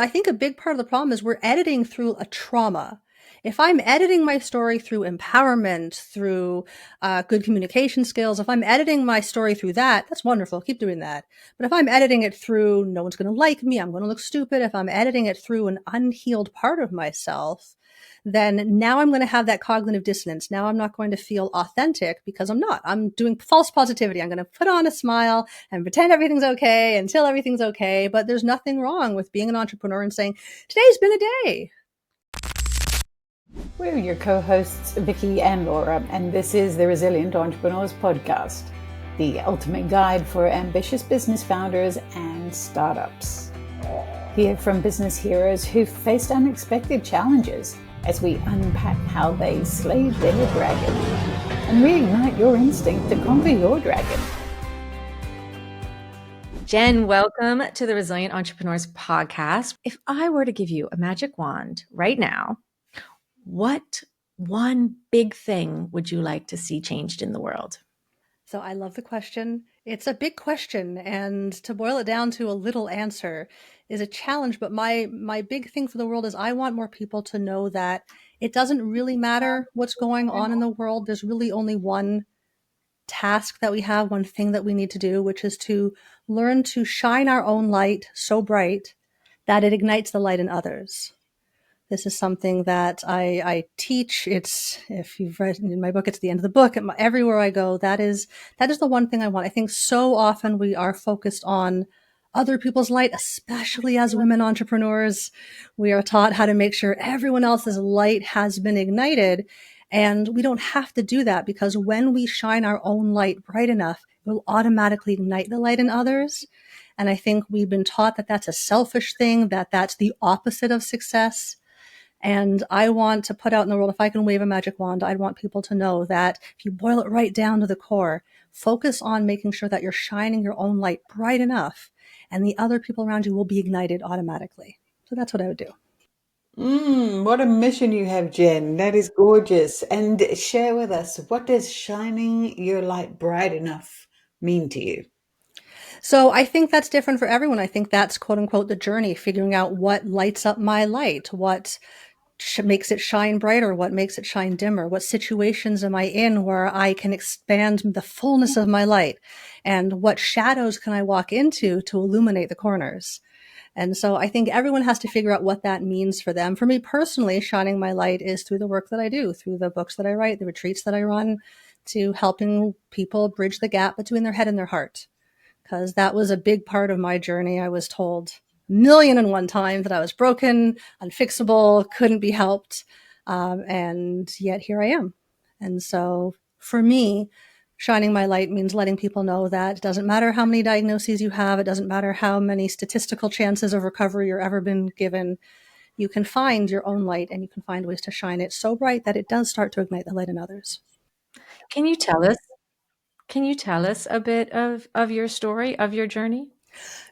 I think a big part of the problem is we're editing through a trauma. If I'm editing my story through empowerment, through good communication skills, if I'm editing my story through that, that's wonderful. Keep doing that. But if I'm editing it through no one's going to like me, I'm going to look stupid, if I'm editing it through an unhealed part of myself, then now I'm going to have that cognitive dissonance. Now I'm not going to feel authentic because I'm not. I'm doing false positivity. I'm going to put on a smile and pretend everything's okay until everything's okay. But there's nothing wrong with being an entrepreneur and saying, today's been a day. We're your co-hosts, Vicky and Laura, and this is the Resilient Entrepreneurs Podcast, the ultimate guide for ambitious business founders and startups. Hear from business heroes who've faced unexpected challenges as we unpack how they slayed their dragon and reignite your instinct to conquer your dragon. Jen, welcome to the Resilient Entrepreneurs Podcast. If I were to give you a magic wand right now, what one big thing would you like to see changed in the world? So I love the question. It's a big question, and to boil it down to a little answer is a challenge. But my big thing for the world is I want more people to know that it doesn't really matter what's going on in the world. There's really only one task that we have, one thing that we need to do, which is to learn to shine our own light so bright that it ignites the light in others. This is something that I teach. It's, if you've read in my book, it's the end of the book. Everywhere I go, that is the one thing I want. I think so often we are focused on other people's light, especially as women entrepreneurs. We are taught how to make sure everyone else's light has been ignited. And we don't have to do that, because when we shine our own light bright enough, it will automatically ignite the light in others. And I think we've been taught that that's a selfish thing, that that's the opposite of success. And I want to put out in the world, if I can wave a magic wand, I'd want people to know that if you boil it right down to the core, focus on making sure that you're shining your own light bright enough, and the other people around you will be ignited automatically. So that's what I would do. What a mission you have, Jen. That is gorgeous. And share with us, what does shining your light bright enough mean to you? So I think that's different for everyone. I think that's quote unquote the journey, figuring out what lights up my light, what makes it shine brighter, what makes it shine dimmer, what situations am I in where I can expand the fullness of my light, and what shadows can I walk into to illuminate the corners. And so I think everyone has to figure out what that means for them. For me personally, shining my light is through the work that I do, through the books that I write, the retreats that I run, to helping people bridge the gap between their head and their heart. Because that was a big part of my journey. I was told a million and one times that I was broken, unfixable, couldn't be helped. And yet here I am. And so for me, shining my light means letting people know that it doesn't matter how many diagnoses you have. It doesn't matter how many statistical chances of recovery you're ever been given. You can find your own light, and you can find ways to shine it so bright that it does start to ignite the light in others. Can you tell us a bit of your story, of your journey?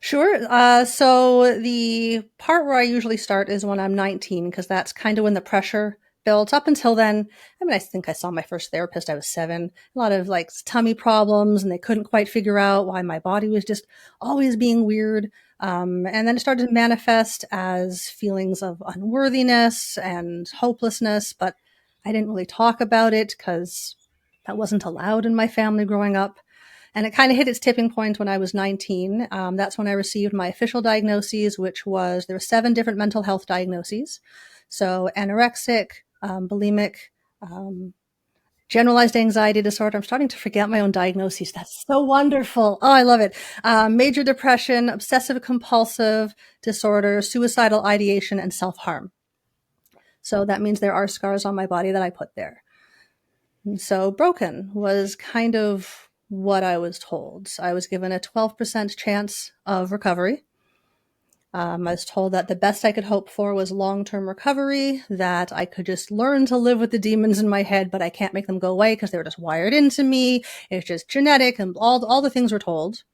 Sure. So the part where I usually start is when I'm 19, because that's kind of when the pressure builds. Up until then, I mean, I think I saw my first therapist, I was 7. A lot of like tummy problems, and they couldn't quite figure out why my body was just always being weird. And then it started to manifest as feelings of unworthiness and hopelessness, but I didn't really talk about it because that wasn't allowed in my family growing up. And it kind of hit its tipping point when I was 19. That's when I received my official diagnoses, which was, there were 7 different mental health diagnoses. So anorexic, bulimic, generalized anxiety disorder. I'm starting to forget my own diagnoses. That's so wonderful. Oh, I love it. Major depression, obsessive compulsive disorder, suicidal ideation, and self-harm. So that means there are scars on my body that I put there. And so broken was kind of what I was told. I was given a 12% chance of recovery. I was told that the best I could hope for was long-term recovery, that I could just learn to live with the demons in my head, but I can't make them go away because they were just wired into me. It's just genetic, and all the things we're told.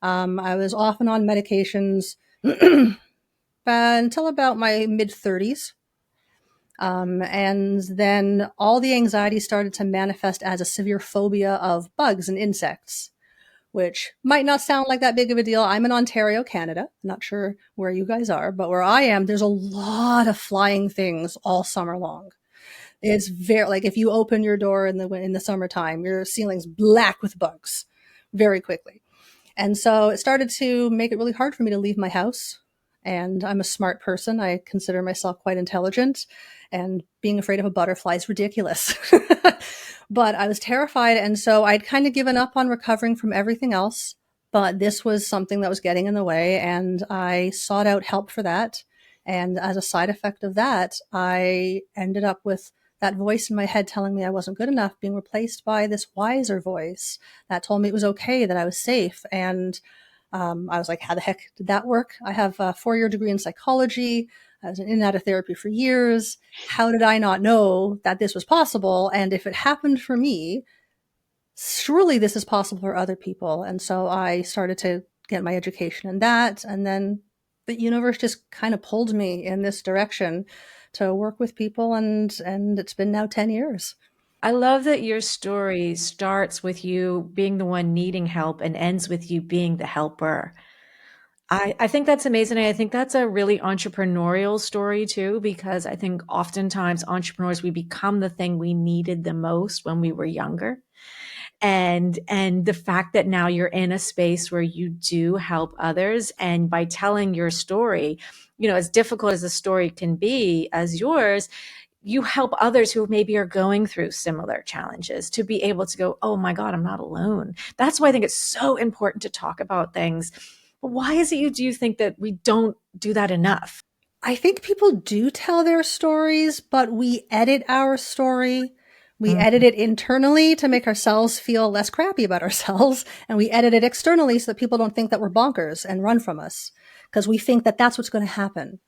I was off and on medications until about my mid-30s. And then all the anxiety started to manifest as a severe phobia of bugs and insects, which might not sound like that big of a deal. I'm in Ontario, Canada. Not sure where you guys are, but where I am, there's a lot of flying things all summer long. It's very like if you open your door in the summertime, your ceiling's black with bugs very quickly. And so it started to make it really hard for me to leave my house. And I'm a smart person. I consider myself quite intelligent. And being afraid of a butterfly is ridiculous. But I was terrified. And so I'd kind of given up on recovering from everything else. But this was something that was getting in the way. And I sought out help for that. And as a side effect of that, I ended up with that voice in my head telling me I wasn't good enough being replaced by this wiser voice that told me it was okay, that I was safe. And I was like, how the heck did that work? I have a 4-year degree in psychology. I was in and out of therapy for years. How did I not know that this was possible? And if it happened for me, surely this is possible for other people. And so I started to get my education in that. And then the universe just kind of pulled me in this direction to work with people. And it's been now 10 years. I love that your story starts with you being the one needing help and ends with you being the helper. I think that's amazing. I think that's a really entrepreneurial story too, because I think oftentimes entrepreneurs, we become the thing we needed the most when we were younger. And the fact that now you're in a space where you do help others, and by telling your story, as difficult as a story can be as yours, you help others who maybe are going through similar challenges to be able to go, oh my God, I'm not alone. That's why I think it's so important to talk about things. But why is it do you think that we don't do that enough? I think people do tell their stories, but we edit our story. We edit it internally to make ourselves feel less crappy about ourselves. And we edit it externally so that people don't think that we're bonkers and run from us because we think that that's what's going to happen.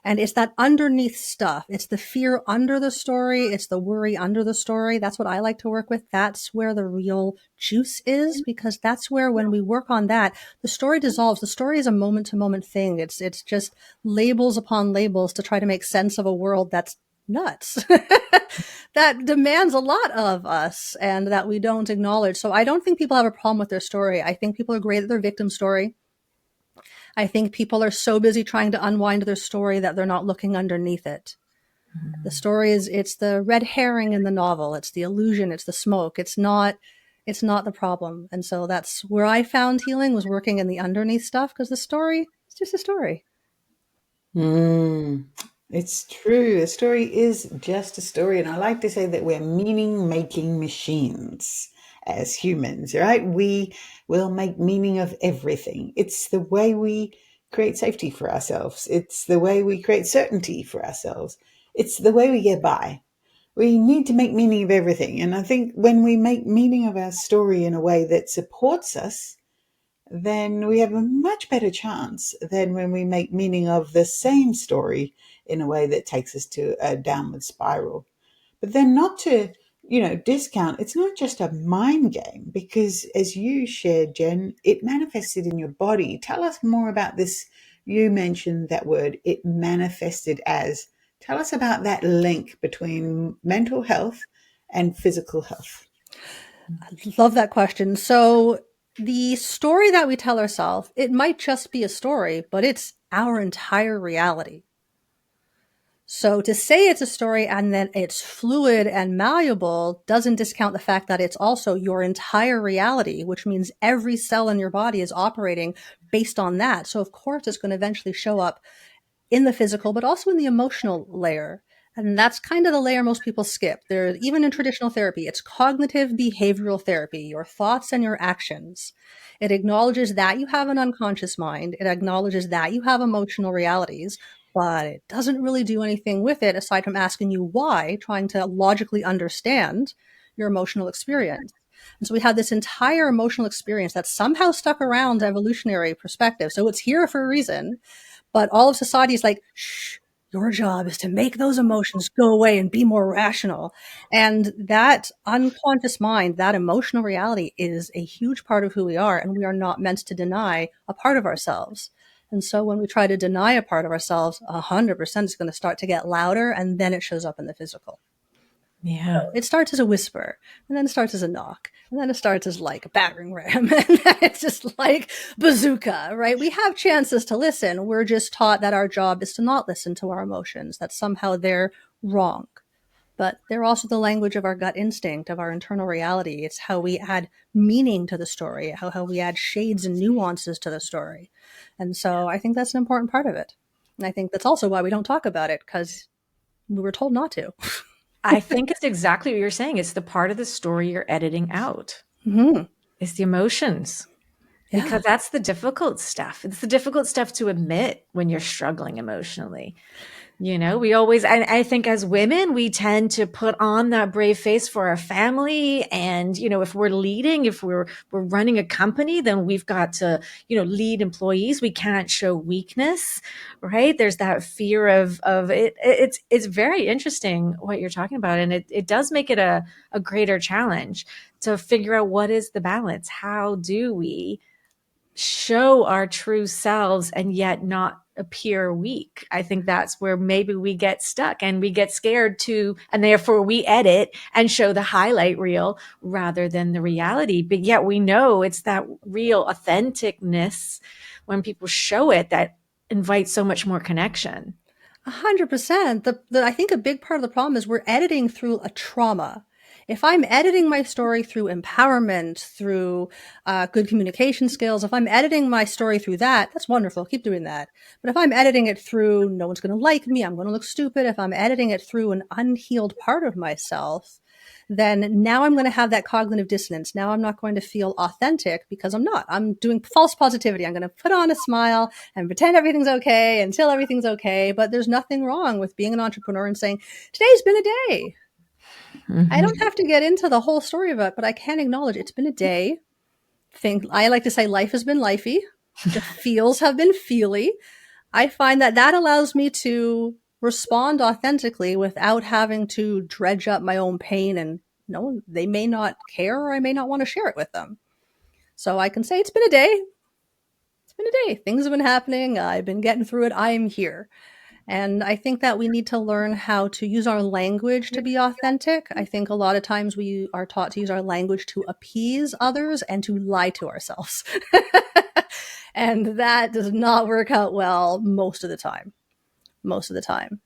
And it's that underneath stuff. It's the fear under the story. It's the worry under the story. That's what I like to work with. That's where the real juice is, because that's where when we work on that, the story dissolves. The story is a moment to moment thing. It's just labels upon labels to try to make sense of a world that's nuts. That demands a lot of us and that we don't acknowledge. So I don't think people have a problem with their story. I think people are great at their victim story. I think people are so busy trying to unwind their story that they're not looking underneath it. The story it's the red herring in the novel. It's the illusion. It's the smoke. It's not the problem. And so that's where I found healing, was working in the underneath stuff, because the story is just a story. Mm, it's true. A story is just a story. And I like to say that we're meaning making machines as humans, right? We will make meaning of everything. It's the way we create safety for ourselves, it's the way we create certainty for ourselves, it's the way we get by. We need to make meaning of everything. And I think when we make meaning of our story in a way that supports us, then we have a much better chance than when we make meaning of the same story in a way that takes us to a downward spiral. But then not to, discount, it's not just a mind game, because as you shared, Jen, it manifested in your body. Tell us more about this. You mentioned that word, it manifested as. Tell us about that link between mental health and physical health. I love that question. So the story that we tell ourselves, it might just be a story, but it's our entire reality. So to say it's a story and then it's fluid and malleable doesn't discount the fact that it's also your entire reality, which means every cell in your body is operating based on that. So of course it's going to eventually show up in the physical, but also in the emotional layer. And that's kind of the layer most people skip. There, even in traditional therapy, it's cognitive behavioral therapy, your thoughts and your actions. It acknowledges that you have an unconscious mind. It acknowledges that you have emotional realities, but it doesn't really do anything with it aside from asking you why, trying to logically understand your emotional experience. And so we have this entire emotional experience that's somehow stuck around evolutionary perspective. So it's here for a reason. But all of society is like, shh, your job is to make those emotions go away and be more rational. And that unconscious mind, that emotional reality is a huge part of who we are. And we are not meant to deny a part of ourselves. And so when we try to deny a part of ourselves, 100% is going to start to get louder, and then it shows up in the physical. Yeah. It starts as a whisper, and then it starts as a knock, and then it starts as like a battering ram, and then it's just like bazooka, right? We have chances to listen. We're just taught that our job is to not listen to our emotions, that somehow they're wrong. But they're also the language of our gut instinct, of our internal reality. It's how we add meaning to the story, how we add shades and nuances to the story. And so I think that's an important part of it. And I think that's also why we don't talk about it, because we were told not to. I think it's exactly what you're saying. It's the part of the story you're editing out. Mm-hmm. It's the emotions. Yeah. Because that's the difficult stuff. It's the difficult stuff to admit when you're struggling emotionally. You know, we always, and I think as women, we tend to put on that brave face for our family. And, you know, if we're leading, if we're running a company, then we've got to, you know, lead employees. We can't show weakness, right? There's that fear of it. It's very interesting what you're talking about. And it does make it a greater challenge to figure out what is the balance. How do we show our true selves and yet not appear weak? I think that's where maybe we get stuck and we get scared to, and therefore we edit and show the highlight reel rather than the reality. But yet we know it's that real authenticness when people show it that invites so much more connection. 100%. I think a big part of the problem is we're editing through a trauma. If I'm editing my story through empowerment, through good communication skills, if I'm editing my story through that, that's wonderful. Keep doing that. But if I'm editing it through no one's going to like me, I'm going to look stupid, if I'm editing it through an unhealed part of myself, then now I'm going to have that cognitive dissonance. Now I'm not going to feel authentic because I'm not. I'm doing false positivity. I'm going to put on a smile and pretend everything's okay until everything's okay. But there's nothing wrong with being an entrepreneur and saying, today's been a day. I don't have to get into the whole story of it, but I can acknowledge it's been a day. I like to say life has been lifey. The feels have been feely. I find that that allows me to respond authentically without having to dredge up my own pain, and no, they may not care or I may not want to share it with them. So I can say it's been a day. It's been a day. Things have been happening. I've been getting through it. I am here. And I think that we need to learn how to use our language to be authentic. I think a lot of times we are taught to use our language to appease others and to lie to ourselves. And that does not work out well most of the time. Most of the time.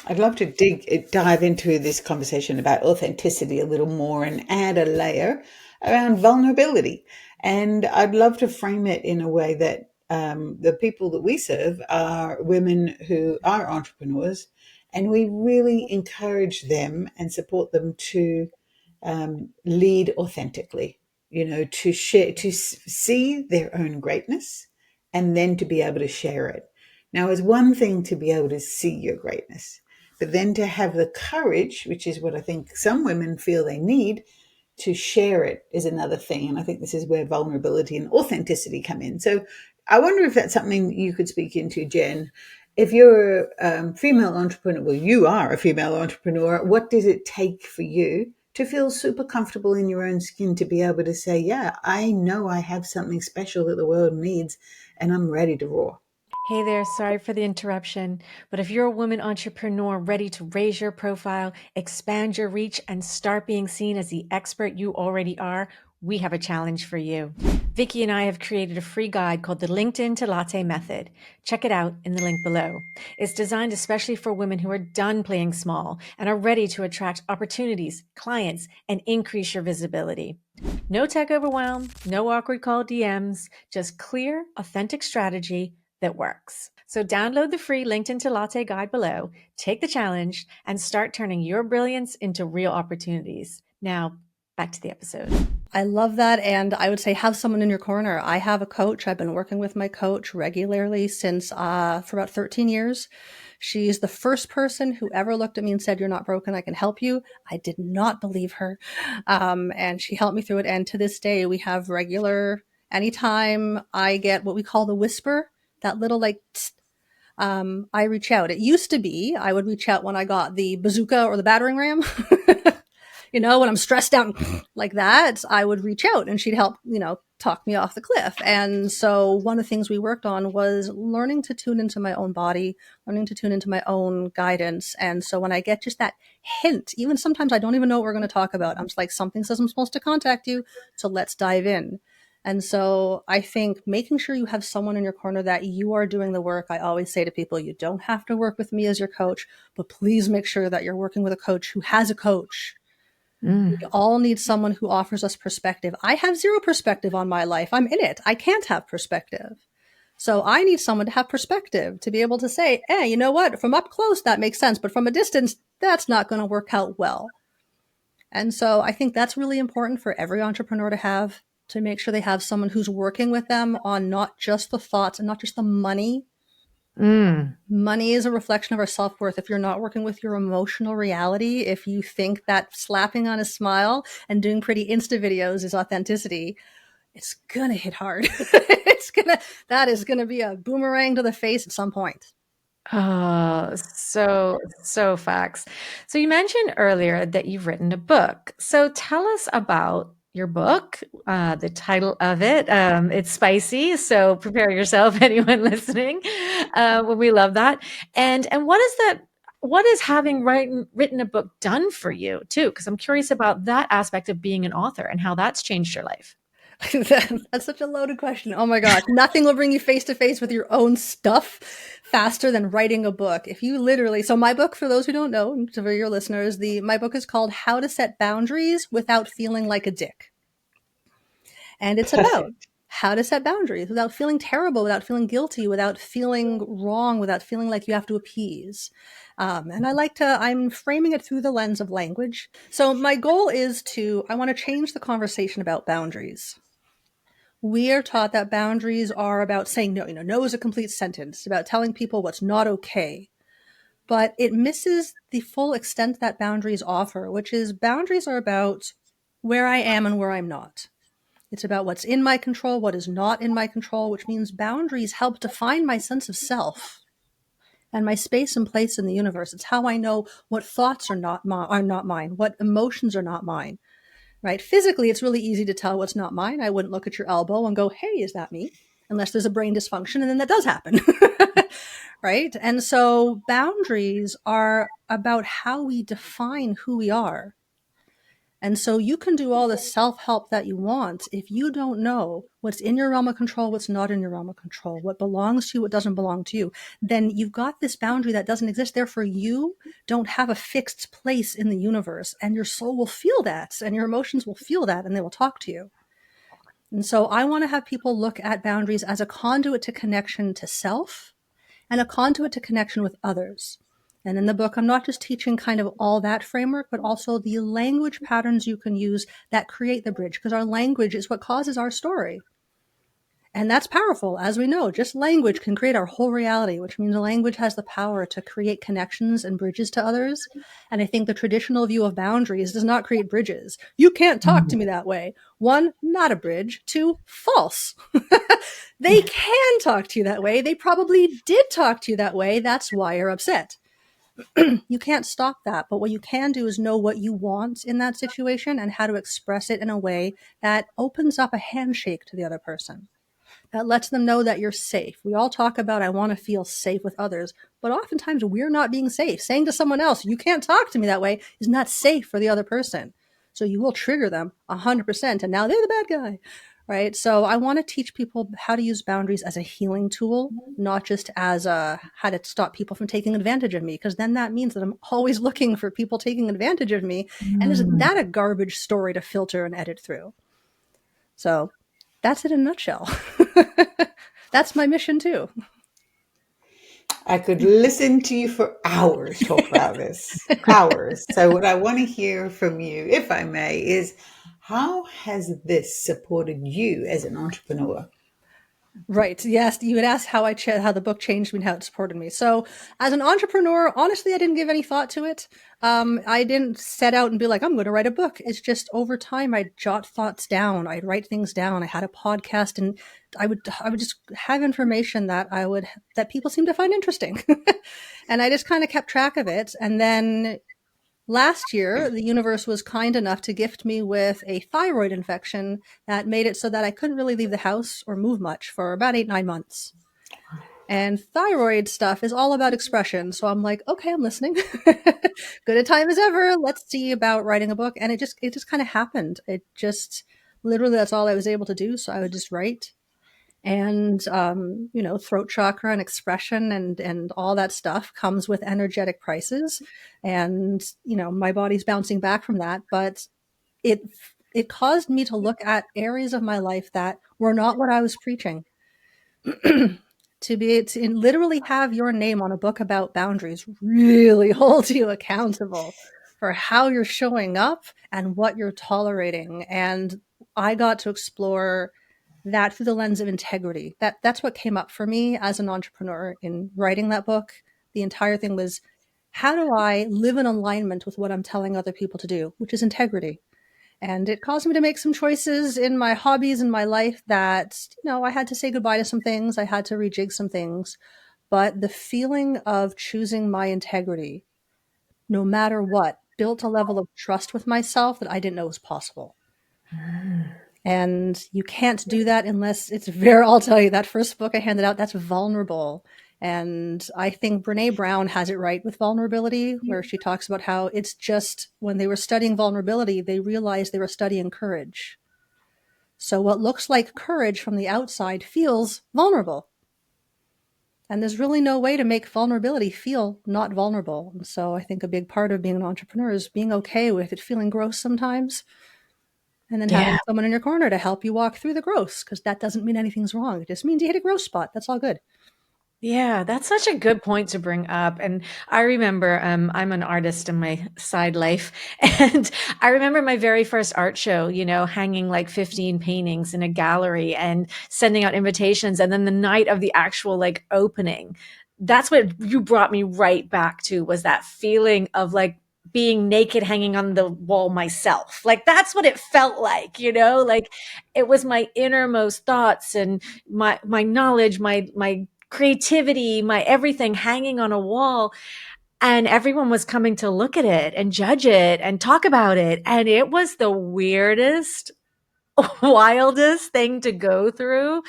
I'd love to dive into this conversation about authenticity a little more and add a layer around vulnerability. And I'd love to frame it in a way that the people that we serve are women who are entrepreneurs, and we really encourage them and support them to lead authentically, you know, to share, to see their own greatness and then to be able to share it. Now, it's one thing to be able to see your greatness, but then to have the courage, which is what I think some women feel they need, to share it is another thing. And I think this is where vulnerability and authenticity come in. So I wonder if that's something you could speak into, Jen. If you're a female entrepreneur, well, you are a female entrepreneur, what does it take for you to feel super comfortable in your own skin to be able to say, yeah, I know I have something special that the world needs and I'm ready to roar? Hey there, sorry for the interruption, but if you're a woman entrepreneur ready to raise your profile, expand your reach, and start being seen as the expert you already are, we have a challenge for you. Vicky and I have created a free guide called the LinkedIn to Latte Method. Check it out in the link below. It's designed especially for women who are done playing small and are ready to attract opportunities, clients, and increase your visibility. No tech overwhelm, no awkward call DMs, just clear, authentic strategy that works. So download the free LinkedIn to Latte guide below, take the challenge, and start turning your brilliance into real opportunities. Now, back to the episode. I love that. And I would say have someone in your corner. I have a coach. I've been working with my coach regularly since for about 13 years. She's the first person who ever looked at me and said, "You're not broken. I can help you." I did not believe her. And she helped me through it. And to this day, we have regular, anytime I get what we call the whisper, that little like, tsk, I reach out. It used to be I would reach out when I got the bazooka or the battering ram. when I'm stressed out like that, I would reach out and she'd help, talk me off the cliff. And so one of the things we worked on was learning to tune into my own body, learning to tune into my own guidance. And so when I get just that hint, even sometimes I don't even know what we're going to talk about, I'm just like, something says I'm supposed to contact you. So let's dive in. And so I think making sure you have someone in your corner that you are doing the work. I always say to people, you don't have to work with me as your coach, but please make sure that you're working with a coach who has a coach. We all need someone who offers us perspective. I have zero perspective on my life. I'm in it. I can't have perspective. So I need someone to have perspective, to be able to say, hey, you know what? From up close, that makes sense. But from a distance, that's not going to work out well. And so I think that's really important for every entrepreneur to make sure they have someone who's working with them on not just the thoughts and not just the money. Money is a reflection of our self-worth. If you're not working with your emotional reality, if you think that slapping on a smile and doing pretty Insta videos is authenticity, it's gonna hit hard. That is gonna be a boomerang to the face at some point. Oh, so facts. So you mentioned earlier that you've written a book. So tell us about your book, the title of it. It's spicy, so prepare yourself, anyone listening. We love that. And what is that? What is having written a book done for you too? Because I'm curious about that aspect of being an author and how that's changed your life. That's such a loaded question. Oh my gosh. Nothing will bring you face to face with your own stuff faster than writing a book. If you literally, so my book, for those who don't know, for your listeners, my book is called How to Set Boundaries Without Feeling Like a Dick. And it's about Perfect. how to set boundaries without feeling terrible, without feeling guilty, without feeling wrong, without feeling like you have to appease. And I'm framing it through the lens of language. So my goal is I want to change the conversation about boundaries. We are taught that boundaries are about saying no. No is a complete sentence. It's about telling people what's not okay. But it misses the full extent that boundaries offer, which is boundaries are about where I am and where I'm not. It's about what's in my control, what is not in my control, which means boundaries help define my sense of self and my space and place in the universe. It's how I know what thoughts are not mine, what emotions are not mine. Right? Physically, it's really easy to tell what's not mine. I wouldn't look at your elbow and go, hey, is that me? Unless there's a brain dysfunction, and then that does happen. Right? And so boundaries are about how we define who we are. And so you can do all the self-help that you want. If you don't know what's in your realm of control, what's not in your realm of control, what belongs to you, what doesn't belong to you, then you've got this boundary that doesn't exist. Therefore, you don't have a fixed place in the universe, and your soul will feel that, and your emotions will feel that, and they will talk to you. And so I want to have people look at boundaries as a conduit to connection to self and a conduit to connection with others. And in the book, I'm not just teaching kind of all that framework, but also the language patterns you can use that create the bridge, because our language is what causes our story. And that's powerful. As we know, just language can create our whole reality, which means language has the power to create connections and bridges to others. And I think the traditional view of boundaries does not create bridges. You can't talk to me that way. One, not a bridge. Two, false. They can talk to you that way. They probably did talk to you that way. That's why you're upset. You can't stop that. But what you can do is know what you want in that situation and how to express it in a way that opens up a handshake to the other person, that lets them know that you're safe. We all talk about, I want to feel safe with others, but oftentimes we're not being safe. Saying to someone else, you can't talk to me that way, is not safe for the other person. So you will trigger them 100%, and now they're the bad guy, right? So I want to teach people how to use boundaries as a healing tool, not just as how to stop people from taking advantage of me, because then that means that I'm always looking for people taking advantage of me. And isn't that a garbage story to filter and edit through? So that's it in a nutshell. That's my mission too. I could listen to you for hours talk about this. Hours. So what I want to hear from you, if I may, is how has this supported you as an entrepreneur? Right. Yes. You had asked how how the book changed me and how it supported me. So as an entrepreneur, honestly, I didn't give any thought to it. I didn't set out and be like, I'm going to write a book. It's just over time, I'd jot thoughts down. I'd write things down. I had a podcast, and I would just have information that people seem to find interesting. And I just kind of kept track of it. And then Last year, the universe was kind enough to gift me with a thyroid infection that made it so that I couldn't really leave the house or move much for about 8, 9 months. And thyroid stuff is all about expression. So I'm like, okay, I'm listening. Good a time as ever. Let's see about writing a book. And it just kind of happened. It just literally, that's all I was able to do. So I would just write. And throat chakra and expression and all that stuff comes with energetic prices. And my body's bouncing back from that, but it it caused me to look at areas of my life that were not what I was preaching. To be able to literally have your name on a book about boundaries really holds you accountable for how you're showing up and what you're tolerating. And I got to explore that through the lens of integrity. That's what came up for me as an entrepreneur in writing that book. The entire thing was, how do I live in alignment with what I'm telling other people to do, which is integrity. And it caused me to make some choices in my hobbies and my life that, I had to say goodbye to some things. I had to rejig some things. But the feeling of choosing my integrity, no matter what, built a level of trust with myself that I didn't know was possible. And you can't do that unless it's I'll tell you, that first book I handed out, that's vulnerable. And I think Brene Brown has it right with vulnerability, where she talks about how it's just when they were studying vulnerability, they realized they were studying courage. So what looks like courage from the outside feels vulnerable. And there's really no way to make vulnerability feel not vulnerable. And so I think a big part of being an entrepreneur is being okay with it feeling gross sometimes, and then having someone in your corner to help you walk through the gross, because that doesn't mean anything's wrong. It just means you hit a gross spot. That's all good. Yeah, that's such a good point to bring up. And I remember I'm an artist in my side life. And I remember my very first art show, hanging like 15 paintings in a gallery and sending out invitations. And then the night of the actual like opening, that's what you brought me right back to, was that feeling of like being naked hanging on the wall myself. Like that's what it felt like, like it was my innermost thoughts and my knowledge, my creativity, my everything hanging on a wall. And everyone was coming to look at it and judge it and talk about it. And it was the weirdest, wildest thing to go through.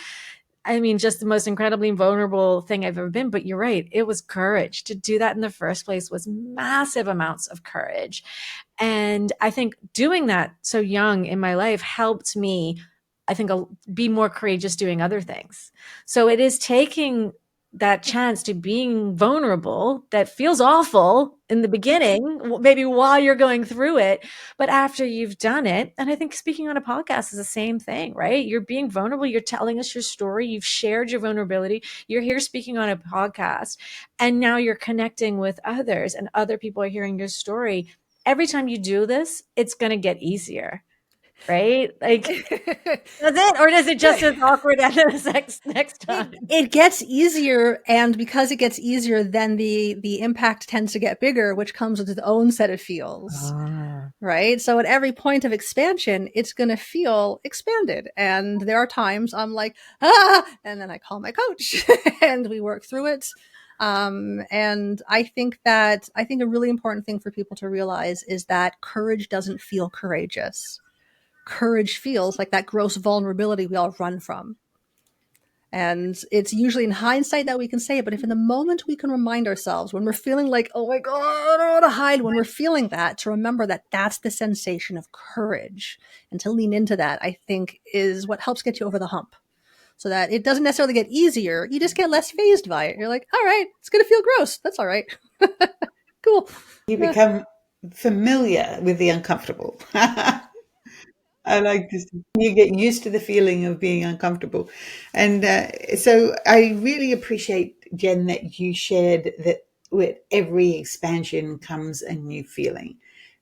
I mean, just the most incredibly vulnerable thing I've ever been. But you're right. It was courage to do that in the first place, was massive amounts of courage. And I think doing that so young in my life helped me, I think, be more courageous doing other things. So it is taking that chance to being vulnerable that feels awful in the beginning, maybe while you're going through it, but after you've done it. And I think speaking on a podcast is the same thing, right? You're being vulnerable. You're telling us your story. You've shared your vulnerability. You're here speaking on a podcast, and now you're connecting with others, and other people are hearing your story. Every time you do this, it's going to get easier, right? Like, does it, or does it just as awkward as the next time? It gets easier, and because it gets easier, then the impact tends to get bigger, which comes with its own set of feels. Right? So at every point of expansion, it's going to feel expanded. And there are times I'm like, and then I call my coach and we work through it. And I think a really important thing for people to realize is that courage doesn't feel courageous. Courage feels like that gross vulnerability we all run from. And it's usually in hindsight that we can say it, but if in the moment we can remind ourselves when we're feeling like, oh my God, I don't want to hide, when we're feeling that, to remember that that's the sensation of courage, and to lean into that, I think is what helps get you over the hump, so that it doesn't necessarily get easier. You just get less phased by it. You're like, all right, it's going to feel gross. That's all right. Cool. You become familiar with the uncomfortable. I like this. You get used to the feeling of being uncomfortable. And so I really appreciate, Jen, that you shared that with every expansion comes a new feeling.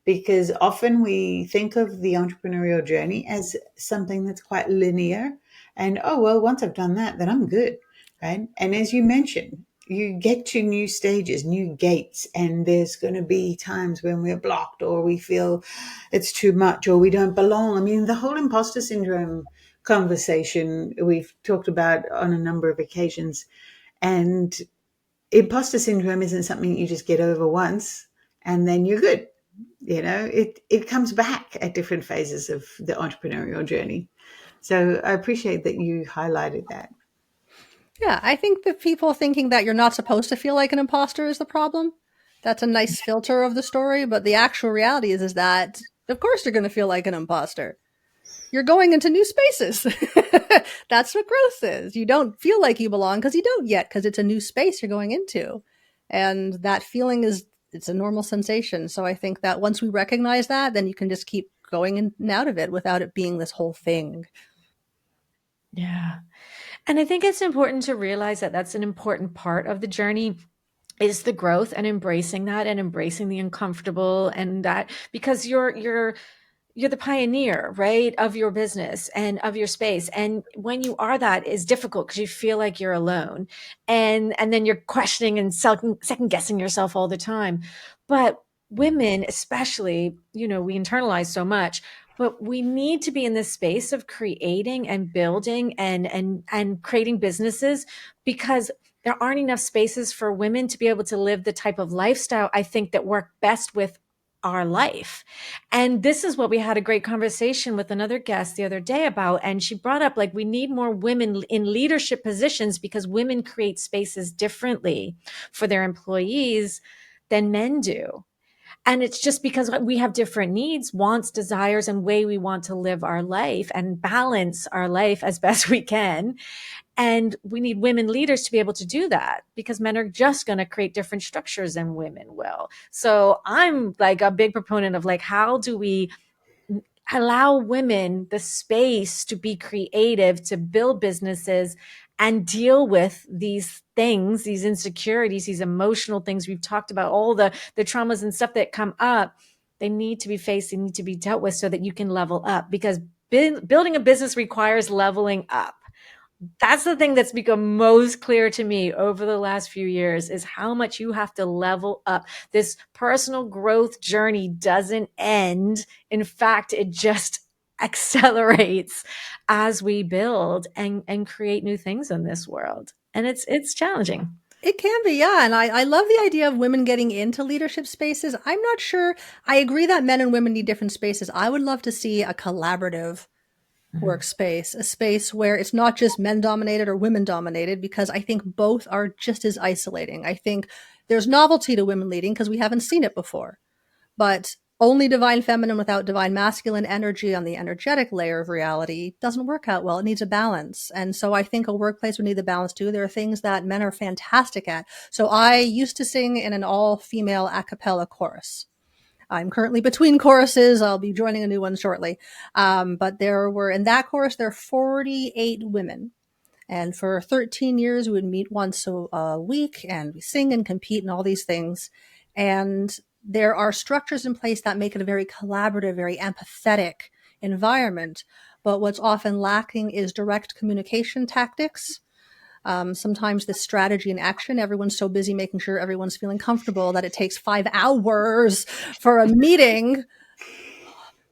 Because often we think of the entrepreneurial journey as something that's quite linear. And, oh, well, once I've done that, then I'm good. Right. And as you mentioned, you get to new stages, new gates, and there's going to be times when we're blocked, or we feel it's too much, or we don't belong. I mean, the whole imposter syndrome conversation we've talked about on a number of occasions. And imposter syndrome isn't something you just get over once and then you're good. It comes back at different phases of the entrepreneurial journey. So I appreciate that you highlighted that. Yeah, I think the people thinking that you're not supposed to feel like an imposter is the problem. That's a nice filter of the story, but the actual reality is that of course you're going to feel like an imposter. You're going into new spaces. That's what growth is. You don't feel like you belong because you don't yet, because it's a new space you're going into. And that feeling it's a normal sensation. So I think that once we recognize that, then you can just keep going in and out of it without it being this whole thing. Yeah. And I think it's important to realize that that's an important part of the journey is the growth and embracing that and embracing the uncomfortable and that because you're the pioneer, right, of your business and of your space. And when you are that is difficult because you feel like you're alone. And then you're questioning and second guessing yourself all the time. But women, especially, we internalize so much, but we need to be in this space of creating and building and creating businesses because there aren't enough spaces for women to be able to live the type of lifestyle I think that work best with our life. And this is what we had a great conversation with another guest the other day about. And she brought up like we need more women in leadership positions because women create spaces differently for their employees than men do. And it's just because we have different needs, wants, desires, and way we want to live our life and balance our life as best we can. And we need women leaders to be able to do that because men are just going to create different structures than women will. So I'm like a big proponent of like, how do we allow women the space to be creative, to build businesses and deal with these things, these insecurities, these emotional things we've talked about, all the traumas and stuff that come up. They need to be faced, they need to be dealt with so that you can level up because building a business requires leveling up. That's the thing that's become most clear to me over the last few years is how much you have to level up. This personal growth journey doesn't end. In fact, it just accelerates as we build and create new things in this world. And it's challenging. It can be, yeah. And I love the idea of women getting into leadership spaces. I'm not sure. I agree that men and women need different spaces. I would love to see a collaborative workspace, a space where it's not just men dominated or women dominated, because I think both are just as isolating. I think there's novelty to women leading because we haven't seen it before, but only divine feminine without divine masculine energy on the energetic layer of reality doesn't work out well. It needs a balance. And so I think a workplace would need the balance too. There are things that men are fantastic at. So I used to sing in an all female a cappella chorus. I'm currently between choruses. I'll be joining a new one shortly. But in that chorus, there are 48 women. And for 13 years, we would meet once a week and we sing and compete and all these things. And there are structures in place that make it a very collaborative, very empathetic environment. But what's often lacking is direct communication tactics. Sometimes the strategy and action, everyone's so busy making sure everyone's feeling comfortable that it takes 5 hours for a meeting.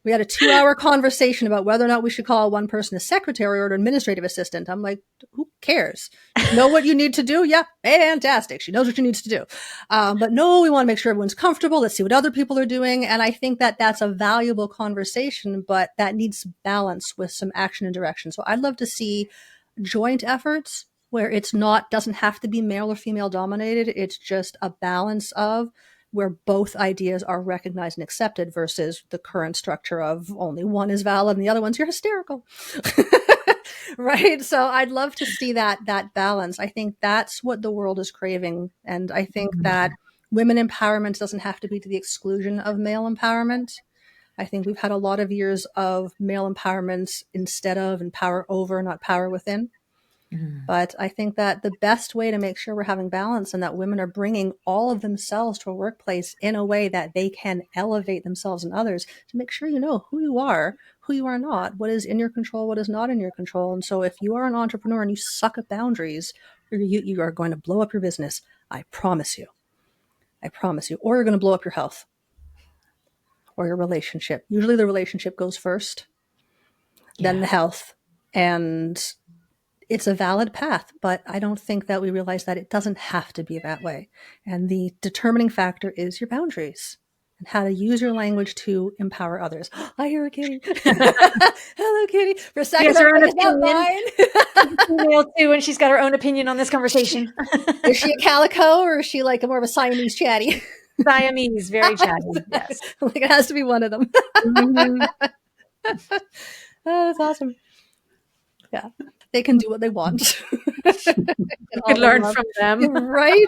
We had a 2-hour conversation about whether or not we should call one person a secretary or an administrative assistant. I'm like, who cares? You know what you need to do? Yeah, fantastic. She knows what she needs to do. But no, we want to make sure everyone's comfortable. Let's see what other people are doing. And I think that that's a valuable conversation, but that needs balance with some action and direction. So I'd love to see joint efforts where doesn't have to be male or female dominated. It's just a balance of where both ideas are recognized and accepted versus the current structure of only one is valid and the other one's you're hysterical. Right? So I'd love to see that balance. I think that's what the world is craving. And I think that women empowerment doesn't have to be to the exclusion of male empowerment. I think we've had a lot of years of male empowerment instead of and power over, not power within. But I think that the best way to make sure we're having balance and that women are bringing all of themselves to a workplace in a way that they can elevate themselves and others to make sure you know who you are not, what is in your control, what is not in your control. And so if you are an entrepreneur and you suck at boundaries, you are going to blow up your business. I promise you. Or you're going to blow up your health or your relationship. Usually the relationship goes first, then the health. And it's a valid path, but I don't think that we realize that it doesn't have to be that way. And the determining factor is your boundaries and how to use your language to empower others. I hear a kitty. Hello, kitty. For a She second, has I'm her own like, is that opinion. mine? Female too, and she's got her own opinion on this conversation. Is she a calico or is she like more of a Siamese chatty? Siamese, very chatty. Yes. Like it has to be one of them. Mm-hmm. Oh, that's awesome. Yeah. They can do what they want. You could learn from them. Right?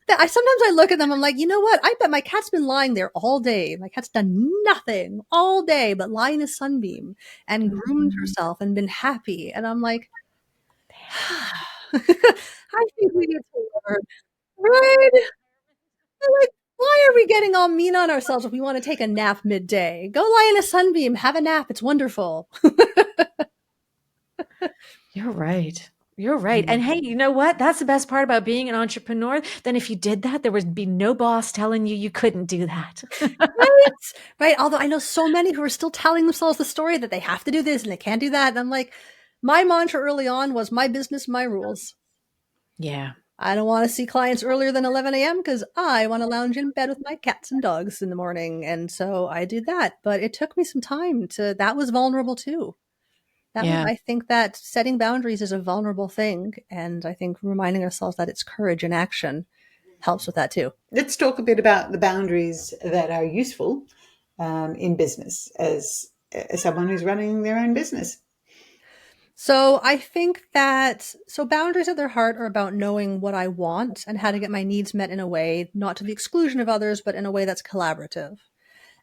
Sometimes I look at them, I'm like, you know what? I bet my cat's been lying there all day. My cat's done nothing all day but lie in a sunbeam and groomed herself and been happy. And I'm like, I think we need to learn. Right? I'm like, why are we getting all mean on ourselves if we want to take a nap midday? Go lie in a sunbeam, have a nap. It's wonderful. You're right. You're right. And hey, you know what? That's the best part about being an entrepreneur. Then if you did that, there would be no boss telling you you couldn't do that. Right? Right. Although I know so many who are still telling themselves the story that they have to do this and they can't do that. And I'm like, my mantra early on was my business, my rules. Yeah. I don't want to see clients earlier than 11 a.m. because I want to lounge in bed with my cats and dogs in the morning. And so I do that. But it took me some time that was vulnerable too. Yeah. I think that setting boundaries is a vulnerable thing. And I think reminding ourselves that it's courage and action helps with that too. Let's talk a bit about the boundaries that are useful in business as someone who's running their own business. So I think boundaries at their heart are about knowing what I want and how to get my needs met in a way, not to the exclusion of others, but in a way that's collaborative.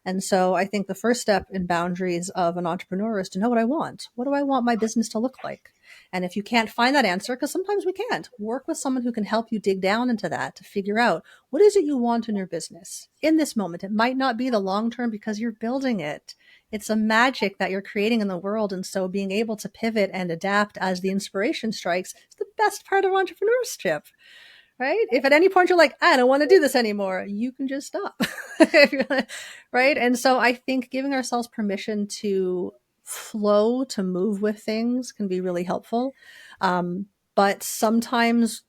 And so I think the first step in boundaries of an entrepreneur is to know what I want. What do I want my business to look like? And if you can't find that answer, because sometimes we can't, work with someone who can help you dig down into that to figure out what is it you want in your business in this moment. It might not be the long term because you're building it. It's a magic that you're creating in the world. And so being able to pivot and adapt as the inspiration strikes is the best part of entrepreneurship. Right? If at any point you're like, I don't want to do this anymore, you can just stop. Right? And so I think giving ourselves permission to flow, to move with things can be really helpful. But sometimes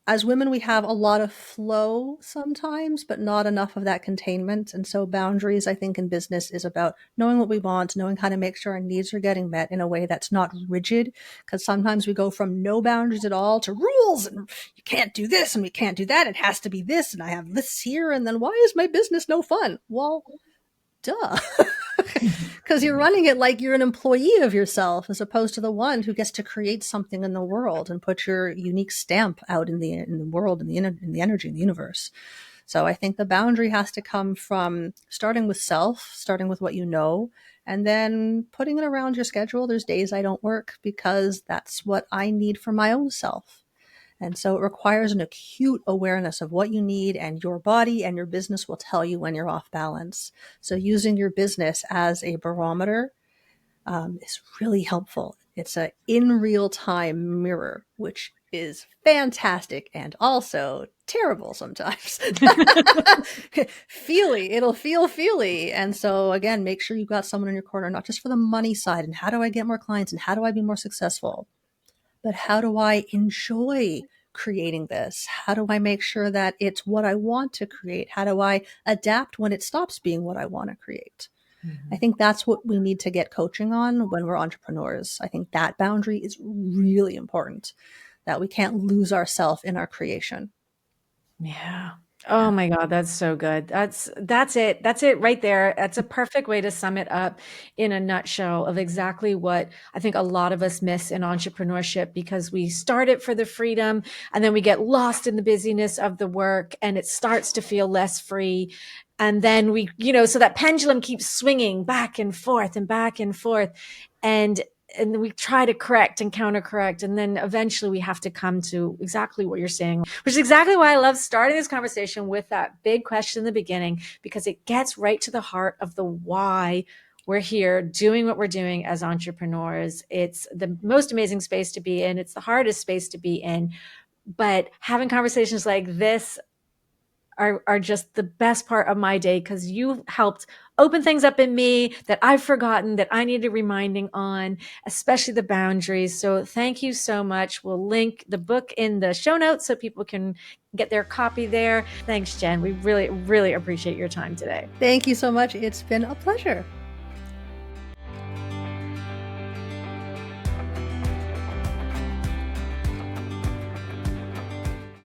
as women, we have a lot of flow sometimes, but not enough of that containment. And so boundaries, I think, in business is about knowing what we want, knowing how to make sure our needs are getting met in a way that's not rigid. Because sometimes we go from no boundaries at all to rules and you can't do this and we can't do that. It has to be this. And I have lists here. And then why is my business no fun? Well, duh. Because you're running it like you're an employee of yourself as opposed to the one who gets to create something in the world and put your unique stamp out in the world, in the energy, in the universe. So I think the boundary has to come from starting with self, starting with what you know, and then putting it around your schedule. There's days I don't work because that's what I need for my own self. And so it requires an acute awareness of what you need, and your body and your business will tell you when you're off balance. So using your business as a barometer is really helpful. It's a in real time mirror, which is fantastic and also terrible sometimes. It'll feel feely. And so again, make sure you've got someone in your corner, not just for the money side and how do I get more clients and how do I be more successful, but how do I enjoy creating this? How do I make sure that it's what I want to create? How do I adapt when it stops being what I want to create? I think that's what we need to get coaching on when we're entrepreneurs. I think that boundary is really important, that we can't lose ourselves in our creation. Yeah. Oh my God, that's so good. That's it. That's it right there. That's a perfect way to sum it up in a nutshell of exactly what I think a lot of us miss in entrepreneurship, because we start it for the freedom and then we get lost in the busyness of the work and it starts to feel less free. And then so that pendulum keeps swinging back and forth and back and forth. And we try to correct and counter correct. And then eventually we have to come to exactly what you're saying, which is exactly why I love starting this conversation with that big question in the beginning, because it gets right to the heart of the why we're here doing what we're doing as entrepreneurs. It's the most amazing space to be in. It's the hardest space to be in. But having conversations like this are just the best part of my day, because you helped open things up in me that I've forgotten, that I needed reminding on, especially the boundaries. So thank you so much. We'll link the book in the show notes so people can get their copy there. Thanks, Jen. We really, really appreciate your time today. Thank you so much. It's been a pleasure.